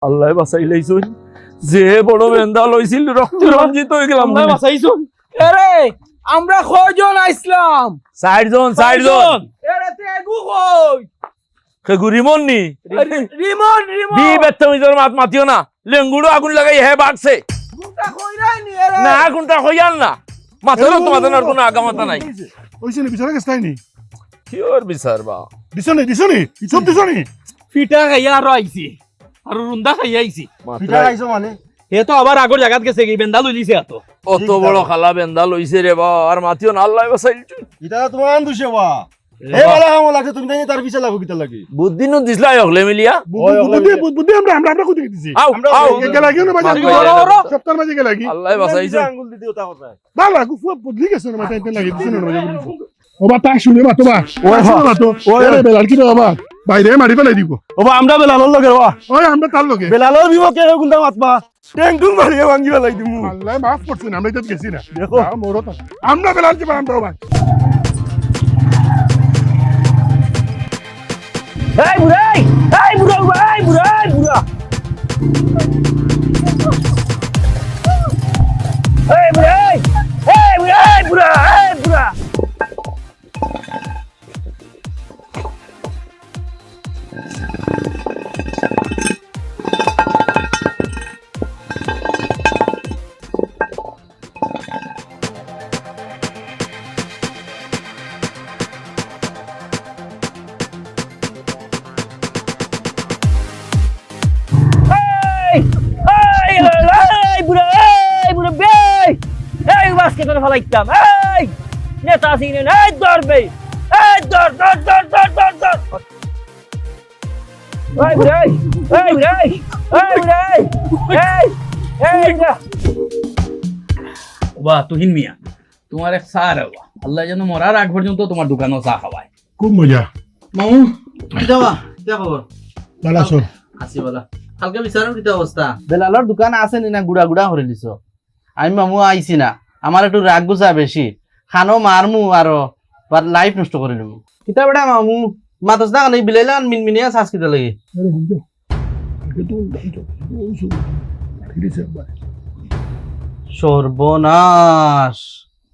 আল্লাহ বাঁচাই লাইছুন যে বড় বেন্দা লইছিল রক্ত রঞ্জিত হয়ে গেলাম আল্লাহ বাঁচাইছুন। আরে আমরা কয়জন আইছিলাম? চারজন আরে তেগু কই? খেগু রিমন নি রিমন বি বেত্তমিজর মাত মাতিও না লেঙ্গুড়ো আগুন লাগাই হে বাড়ছে গুটা কই রাইনি আরে না আগুনটা হইয়াল না মাথার তো মাথার কোনো আগামাতা নাই ওইছে নি বিচারে গেছতাই নি কিওর বিচার বা দিছনি সব দিছনি ফিটা খাইয়া আর আইছি আর রুন্দা খাইয়া আইছি। পিঠা খাইছো মানে হে তো আবার আগর জায়গাত গেছে কি বেন্দা লইলিছে এত। অত বড় খালা বেন্দা লইছে রে বা আর মাতিও না আল্লাহ বাঁচাই এটা তোমার আন দুছে বা হে বালা হাম লাগছে তুমি তাই তার পিছে লাগো কিতা লাগি বুদ্ধি নো দিছলাই হলে মিলিয়া বুদ্ধি আমরা কই দিছি আও আও কে লাগি না বাজার সপ্তাহ মাঝে কে লাগি আল্লাহ বাঁচাইছে আঙ্গুল দিতে ওটা কথা বালা গু ফুয়া বুদ্ধি গেছে না মাথায় তেল লাগি দিছ না বাজার ও বা তা শুনে বা তো বা ওই শুনে তো ওই বেলাল কি বাবা বাইরে মারি ফেলাই দিব ও বা আমরা বেলালর লগে বা ওই আমরা তার লগে বেলালর বিপক্ষে কোনটা মাতবা ট্যাং টুং মারিয়ে ভাঙি ফেলাই দিমু আল্লাহ মাফ করছেন আমরা তো গেছি না দেখো মোরত আমরা বেলাল কি আমরা ভাই এই বুড়াই এই বুড়া এই বুড়া এই বুড়া এই বুড়াই এই বুড়া এই বুড়া এই বুড়া ফলাইতাম এই নেতা সিনে এই ধরবে এই ধর ধর ধর ধর ধর ধর এই বুড়াই এই বুড়াই এই বুড়াই এই এই না বাহ তুহিন মিয়া তোমার এক সার বাবা আল্লাহ যেন মরার আগ পর্যন্ত তোমার দোকানও চা খাওয়ায়। খুব মজা মামু কিটা বা কিটা খবর বালা সর আছি বলা কালকে বিচারণ কিটা অবস্থা বেলালর দোকান আছে নি না গুড়া গুড়া করে দিছো আমি মামু আইছি না আমার একটু রাগ গুছা বেশি খানো মারমু আরো লাইফ নষ্ট করে দিমু কিটা বেটা মামু মাতস না কানে বিলাইলান মিনমিনিয়া সাজ কিটা লাগি আরে হিন্দু আগে তো ওই শুন সর্বনাশ